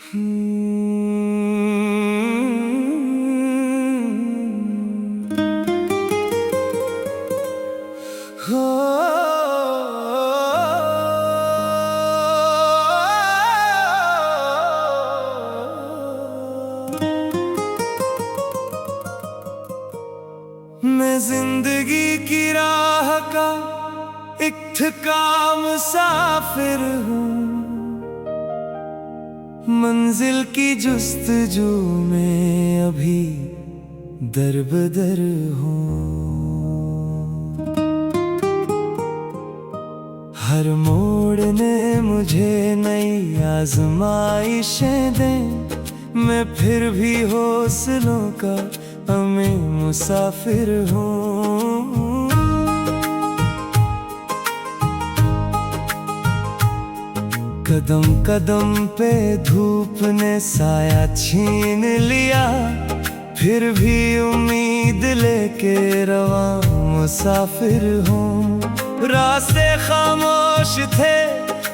मैं जिंदगी की राह का एक थका मुसाफिर हूँ, मंजिल की जुस्तजू में अभी दर बदर हूँ। हर मोड़ ने मुझे नई आजमाइशें दें, मैं फिर भी हौसलों का मैं मुसाफिर हूँ। कदम कदम पे धूप ने साया छीन लिया, फिर भी उम्मीद लेके रवा मुसाफिर हूँ। रास्ते खामोश थे,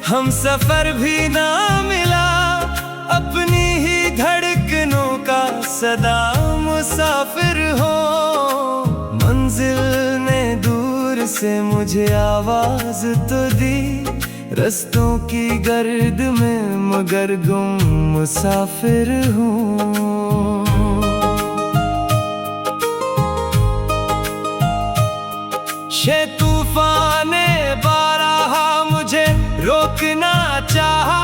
हम सफर भी ना मिला, अपनी ही धड़कनों का सदा मुसाफिर हो। मंजिल ने दूर से मुझे आवाज तो दी, रस्तों की गर्द में मगर गुम मुसाफिर हूँ। शे तूफाने बारहा मुझे रोकना चाहा,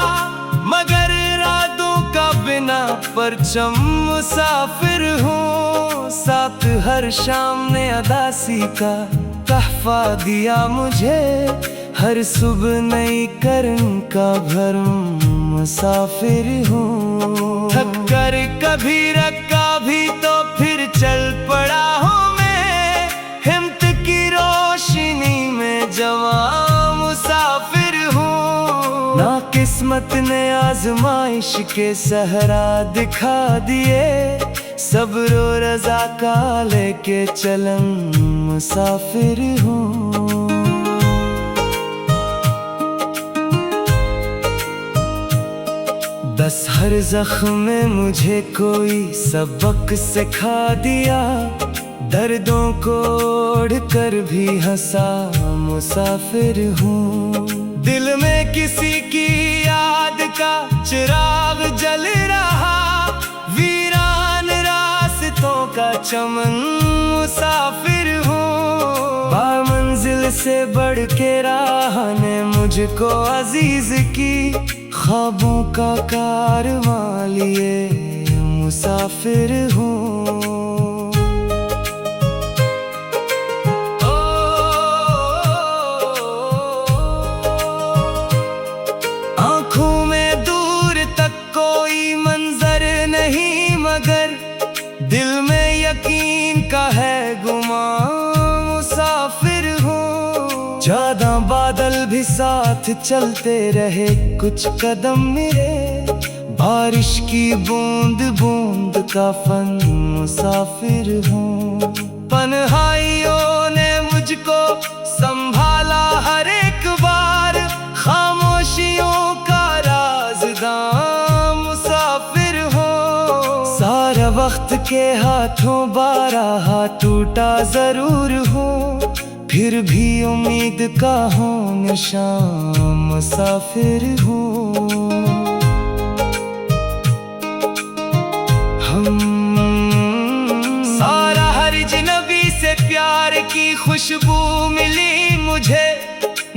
मगर इरादों का बिना परचम मुसाफिर हूँ। साथ हर शाम ने अदासी का तहफा दिया मुझे, हर सुबह नई करन का भरम मुसाफिर हूँ। थक कर कभी रखा भी तो फिर चल पड़ा हूँ मैं, हिम्मत की रोशनी में जवां मुसाफिर हूँ। ना किस्मत ने आजमाइश के सहरा दिखा दिए, सब्र और रज़ा का लेके चलन मुसाफिर हूँ। बस हर जख्म में मुझे कोई सबक सिखा दिया, दर्दों को ओढ़ कर भी हंसा मुसाफिर हूँ। दिल में किसी की याद का चिराग जल रहा, वीरान रास्तों का चमन मुसाफिर हूँ। बामंजिल से बढ़ के राह ने मुझको अजीज की, ख्वाबों का कारवां लिए मुसाफिर हूँ। आँखों में दूर तक कोई मंजर नहीं, मगर दिल में यकीन का है गुमान मुसाफिर हूँ। ज्यादा बादल भी साथ चलते रहे, कुछ कदम मेरे बारिश की बूंद बूंद का फन मुसाफिर हूँ। तन्हाइयों ने मुझको संभाला हर एक बार, खामोशियों का राज़दां मुसाफिर हूँ। सारा वक्त के हाथों बारहा टूटा जरूर हूँ, फिर भी उम्मीद का हूँ निशान मुसाफिर हूँ। सारा हर अजनबी से प्यार की खुशबू मिली मुझे,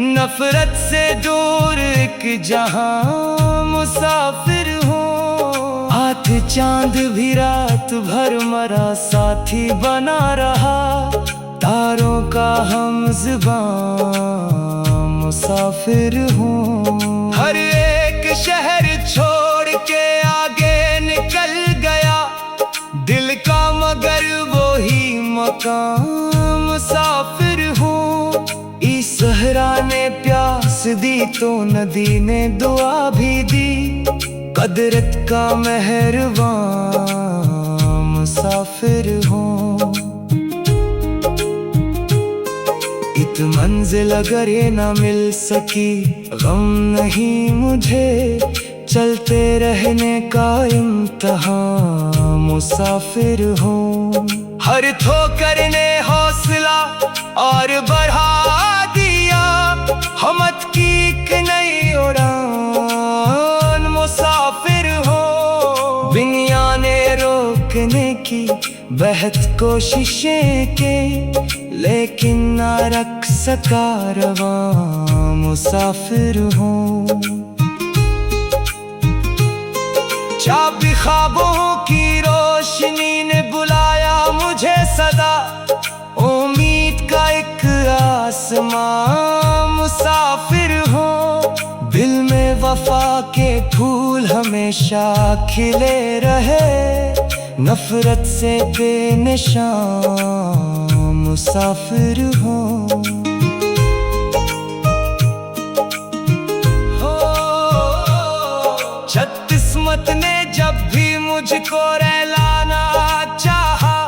नफरत से दूर एक जहां मुसाफिर हूँ। हाथ चांद भी रात भर मरा साथी बना रहा, तारों का हमज़बां मुसाफिर हूँ। हर एक शहर छोड़ के आगे निकल गया दिल का, मगर वो ही मकाम मुसाफिर हूँ। इस सहरा ने प्यास दी तो नदी ने दुआ भी दी, कदरत का मेहरबान मुसाफिर हूँ। इत मंजिल अगर ये ना मिल सकी, गम नहीं मुझे, चलते रहने का इम्तिहान मुसाफिर हूँ। हर ठोकर ने हौसला और बढ़ा दिया, हिम्मत की एक नई उड़ान मुसाफिर हूँ। दुनिया ने रोकने की बेहद कोशिशें की, लेकिन ना रख सका रवां मुसाफिर हूँ। चाबी ख्वाबों की रोशनी ने बुलाया मुझे सदा, उम्मीद का एक आसमां मुसाफिर हूँ। दिल में वफा के फूल हमेशा खिले रहे, नफरत से बेनिशान मुसाफिर हूँ। किस्मत ने जब भी मुझको रहलाना चाहा,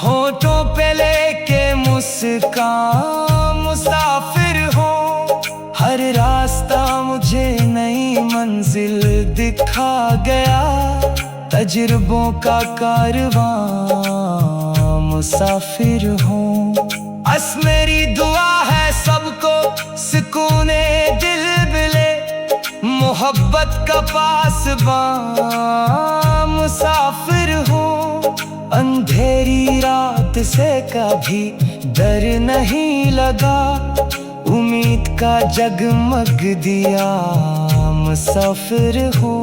होठों पे लेके मुस्कान मुसाफिर हूँ। हर रास्ता मुझे नई मंजिल दिखा गया, तजुर्बों का कारवां मुसाफिर हूँ। बस मेरी दुआ है सबको सुकून दिल मिले, मोहब्बत का पासबां मुसाफिर हूँ। अंधेरी रात से कभी डर नहीं लगा, उम्मीद का जगमग दिया मुसाफिर हूँ।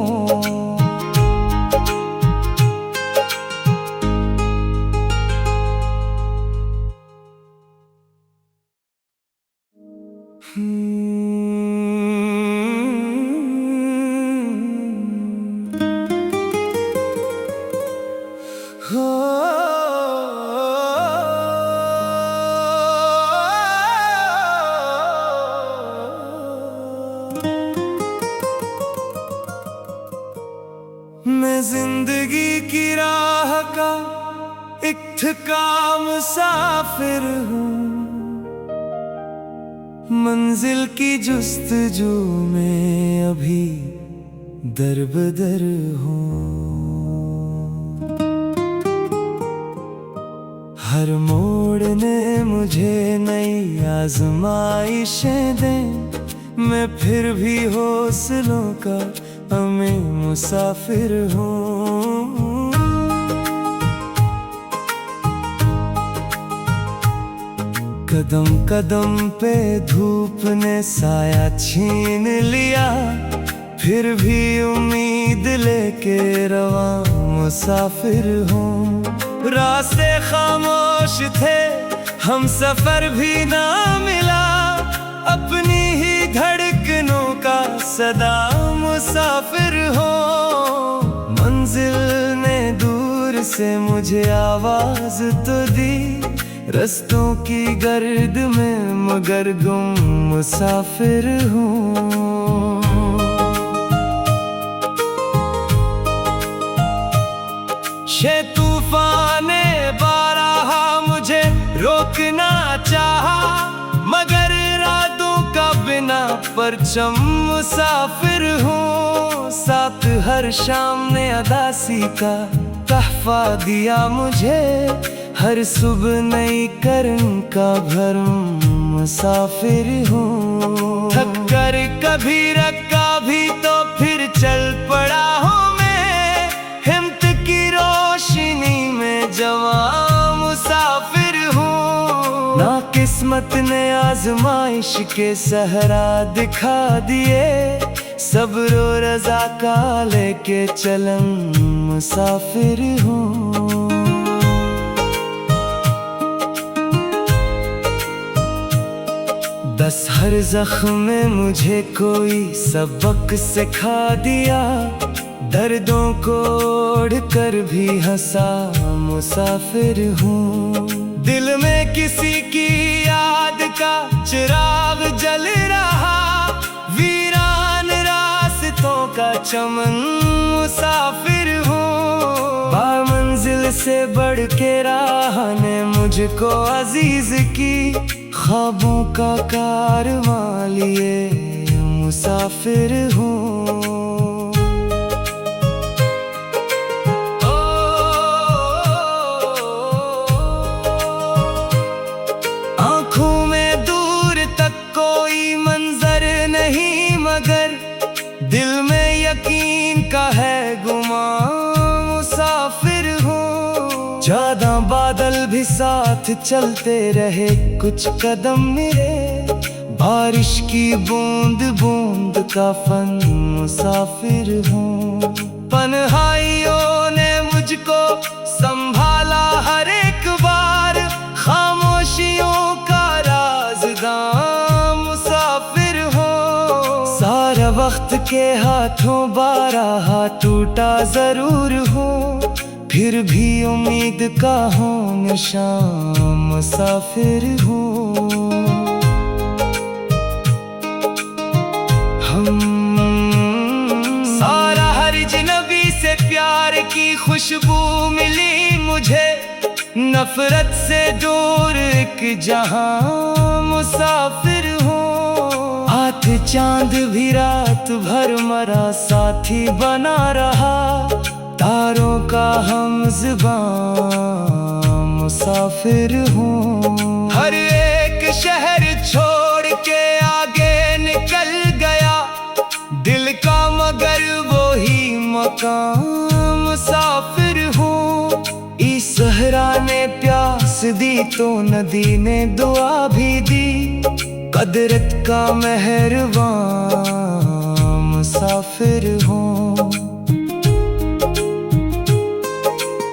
मैं जिंदगी की राह का एक थका मुसाफिर हूँ, मंजिल की जुस्तजू में अभी दर बदर हूँ। हर मोड़ ने मुझे नई आजमाइशें दे, मैं फिर भी हौसलों का मैं मुसाफिर हूँ। कदम कदम पे धूप ने साया छीन लिया, फिर भी उम्मीद लेके रवां मुसाफिर हूँ। रास्ते खामोश थे, हम सफर भी ना मिला, अपनी ही धड़कनों का सदा मुसाफिर हो। मंजिल ने दूर से मुझे आवाज तो दी, रस्तों की गर्द में मगर गुम मुसाफिर हूँ। शे तूफान ने बारहा मुझे रोकना चाहा, मगर इरादों का बिना परचम मुसाफिर हूँ। साथ हर शाम ने अदासी का तहफा दिया मुझे, हर सुबह नई करन का भरम मुसाफिर हूँ। थक कर कभी रखा भी तो फिर चल पड़ा हूँ मैं, हिम्मत की रोशनी में जवां मुसाफिर हूँ। ना किस्मत ने आजमाइश के सहरा दिखा दिए, सब्र और रज़ा का लेके चलन मुसाफिर हूँ। बस हर जख्म में मुझे कोई सबक सिखा दिया, दर्दों को ओढ़ कर भी हंसा मुसाफिर हूँ। दिल में किसी की याद का चिराग जल रहा, वीरान रास्तों का चमन मुसाफिर हूँ। बामंजिल से बढ़ के राह ने मुझको अजीज की, ख्वाबों का कारवां लिए मुसाफिर हूँ। यकीन का है गुमान, मुसाफिर हूँ। ज्यादा बादल भी साथ चलते रहे, कुछ कदम मेरे बारिश की बूंद बूंद का फन, मुसाफिर हूँ। तन्हाइयों ने मुझको संभाला हर एक बार, खामोशियों का राज़दार, मुसाफिर हूँ। सारा वक्त के हाथों बारहा टूटा जरूर हूँ, फिर भी उम्मीद का हूँ निशान, मुसाफिर हूँ। सारा हर अजनबी से प्यार की खुशबू मिली मुझे, नफरत से दूर एक जहां, मुसाफिर हूँ। हाथ चांद भी रात भर मरा साथी बना रहा, तारों का हमज़बां, मुसाफिर हूँ। हर एक शहर छोड़ के आगे निकल गया दिल का, मगर वो ही मकाम, मुसाफिर हूँ। इस सहरा ने प्यास दी तो नदी ने दुआ भी दी, कदरत का मेहरबान, मुसाफिर हूँ।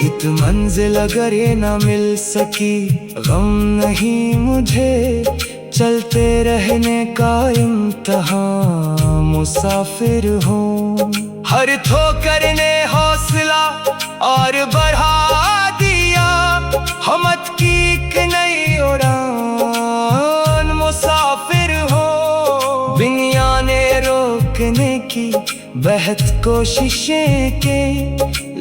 इत मंजिल अगर ये ना मिल सकी, गम नहीं मुझे, चलते रहने का इम्तिहान, मुसाफिर हूँ। हर ठोकर ने हौसला और बढ़ा दिया, हिम्मत की एक नई उड़ान, मुसाफिर हूँ। दुनिया ने रोकने की बेहद कोशिशें की,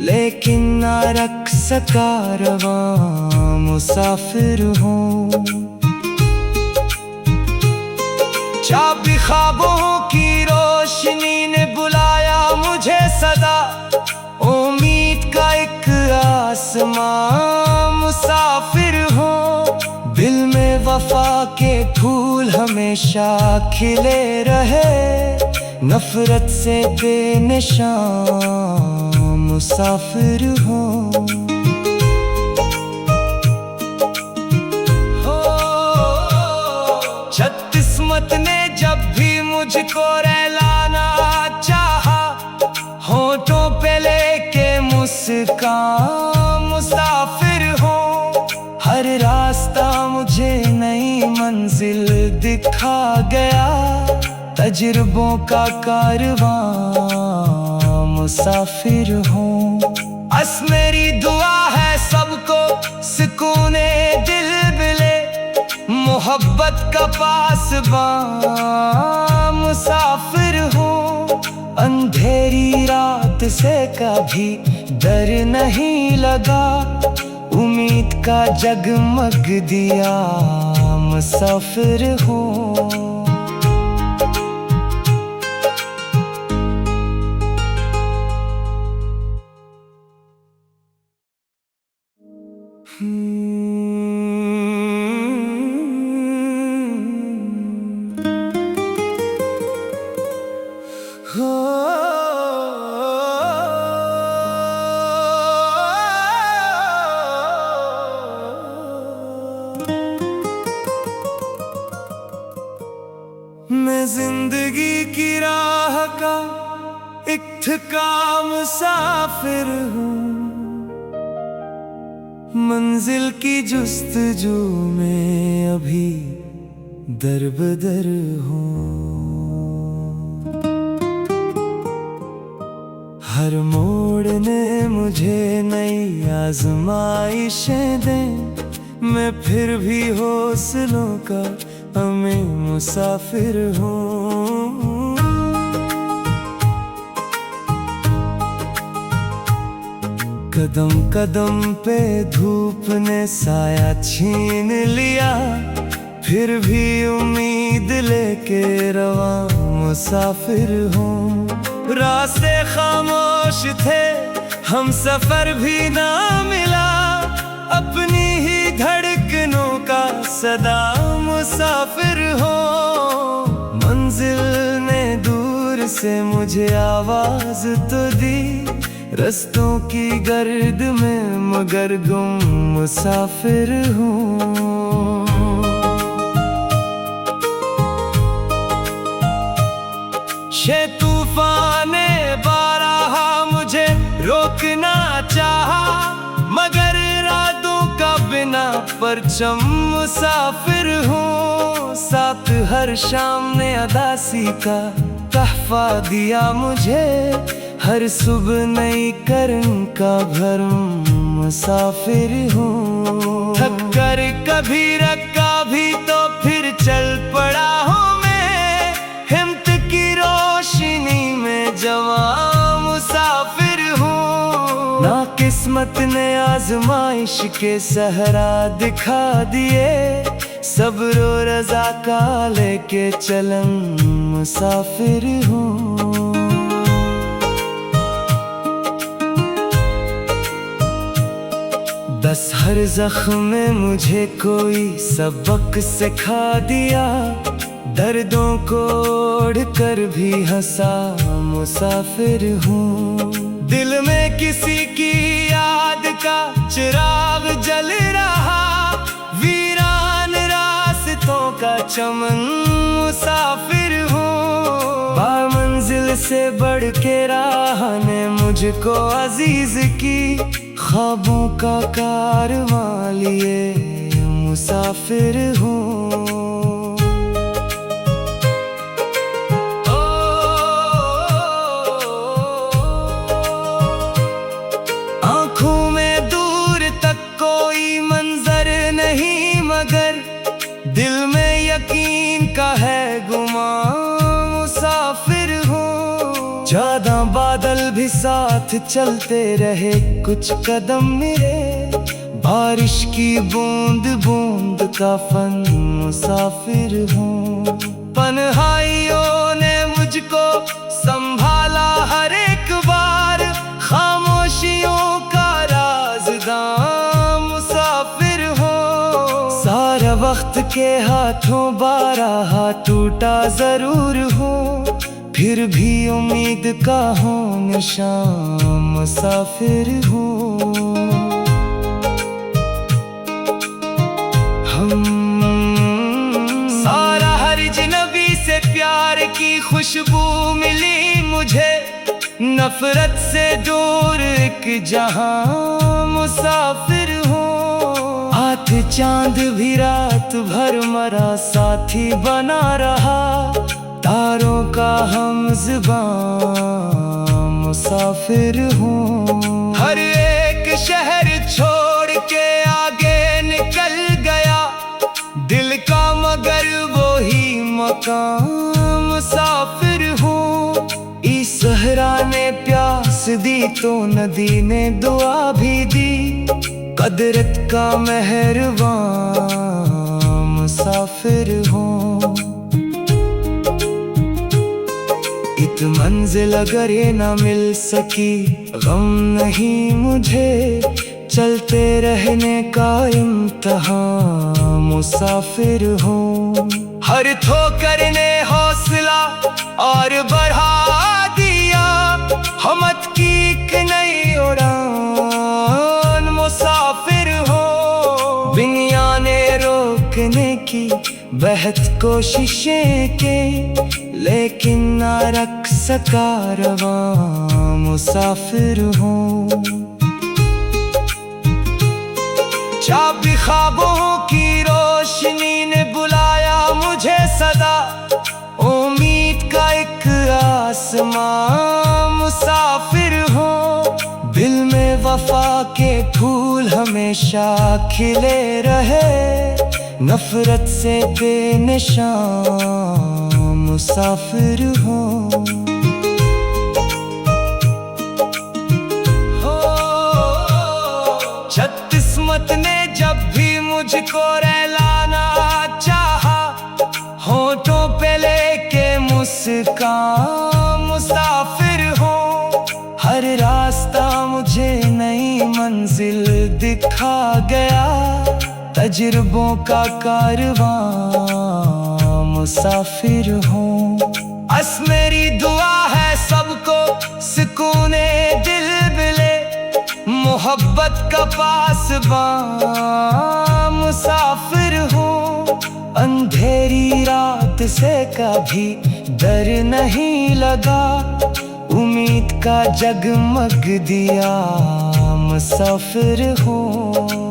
लेकिन ना रख सका रवां, मुसाफिर हूँ। चाबी ख्वाबों की रोशनी ने बुलाया मुझे सदा, उम्मीद का एक आसमां, मुसाफिर हूँ। दिल में वफा के फूल हमेशा खिले रहे, नफरत से बेनिशान, मुसाफिर हूँ। किस्मत ने जब भी मुझको रहलाना चाहा, होठों पे लेके मुस्कान, मुसाफिर हूँ। हर रास्ता मुझे नई मंजिल दिखा गया, तजुर्बों का कारवां, मुसाफिर हूँ। बस मेरी दुआ है सबको सुकूने दिल मिले, मोहब्बत का पासबां, मुसाफिर हूँ। अंधेरी रात से कभी डर नहीं लगा, उम्मीद का जगमग दिया, मुसाफिर हूँ। मैं जिंदगी की राह का एक थका मुसाफिर हूँ, मंजिल की जुस्तजू में अभी दर बदर हूँ। हर मोड़ ने मुझे नई आजमाइशें दें, मैं फिर भी हौसलों का मैं मुसाफिर हूँ। कदम कदम पे धूप ने साया छीन लिया, फिर भी उम्मीद लेके रवां मुसाफिर हूँ। रास्ते खामोश थे, हम सफर भी ना मिला, अपनी ही धड़कनों का सदा मुसाफिर हो। मंजिल ने दूर मंजिल से मुझे आवाज तो दी, रस्तों की गर्द में मगर गुम मुसाफिर हूँ। शे तूफाने बारहा मुझे रोकना चाहा, मगर इरादों का बिना परचम मुसाफिर हूँ। साथ हर शाम ने अदासी का तहफा दिया मुझे, हर सुबह नई करन का भरम मुसाफिर हूँ। थक कर कभी रखा भी तो फिर चल पड़ा हूँ मैं, हिम्मत की रोशनी में जवां मुसाफिर हूँ। ना किस्मत ने आजमाइश के सहरा दिखा दिए, सब्र और रज़ा का लेके चलन मुसाफिर हूँ। बस हर जख्म में मुझे कोई सबक सिखा दिया, दर्दों को ओढ़ कर भी हंसा मुसाफिर हूँ। दिल में किसी की याद का चिराग जल रहा, वीरान रास्तों का चमन मुसाफिर हूँ। बामंजिल से बढ़ के राह ने मुझको अजीज की, ख्वाबों का कारवां लिए मुसाफिर हूँ। आँखों में दूर तक कोई मंजर नहीं, मगर दिल में यकीन का है गुमान मुसाफिर हूँ। ज्यादा बादल भी साथ चलते रहे कुछ कदम मेरे, बारिश की बूंद बूंद का फन मुसाफिर हूँ। तन्हाइयों ने मुझको संभाला हर एक बार, खामोशियों का राज़दां मुसाफिर हूँ। सारा वक्त के हाथों बारहा टूटा जरूर हूँ, फिर भी उम्मीद का हूँ निशान मुसाफिर हूँ। सारा हर अजनबी से प्यार की खुशबू मिली मुझे, नफरत से दूर एक जहां मुसाफिर हूँ। हाथ चांद भी रात भर मरा साथी बना रहा, तारों का हमज़बां मुसाफिर हूँ। हर एक शहर छोड़ के आगे निकल गया दिल का, मगर वो ही मकाम मुसाफिर हूँ। इस सहरा ने प्यास दी तो नदी ने दुआ भी दी, कदरत का मेहरबान मुसाफिर हूँ। इत मंजिल अगर ये ना मिल सकी, गम नहीं मुझे, चलते रहने का इम्तिहान मुसाफिर हूँ। हर ठोकर ने हौसला और बढ़ा दिया, हिम्मत की एक नई उड़ान मुसाफिर हूँ। दुनिया ने रोकने की बेहद कोशिशें की, लेकिन ना रख सका रवां मुसाफिर हूँ। चाबी ख्वाबों की रोशनी ने बुलाया मुझे सदा, उम्मीद का एक आसमां मुसाफिर हूँ। दिल में वफा के फूल हमेशा खिले रहे, नफरत से बेनिशान मुसाफिर हूँ। किस्मत ने जब भी मुझको रहलाना चाहा, होठों पे लेके मुस्कान मुसाफिर हूँ। हर रास्ता मुझे नई मंजिल दिखा गया, तजुर्बों का कारवां मुसाफिर हूँ। बस मेरी दुआ है सबको सुकूने दिल मिले, मोहब्बत का पासबां मुसाफिर हूँ। अंधेरी रात से कभी डर नहीं लगा, उम्मीद का जगमग दिया मुसाफिर हूँ।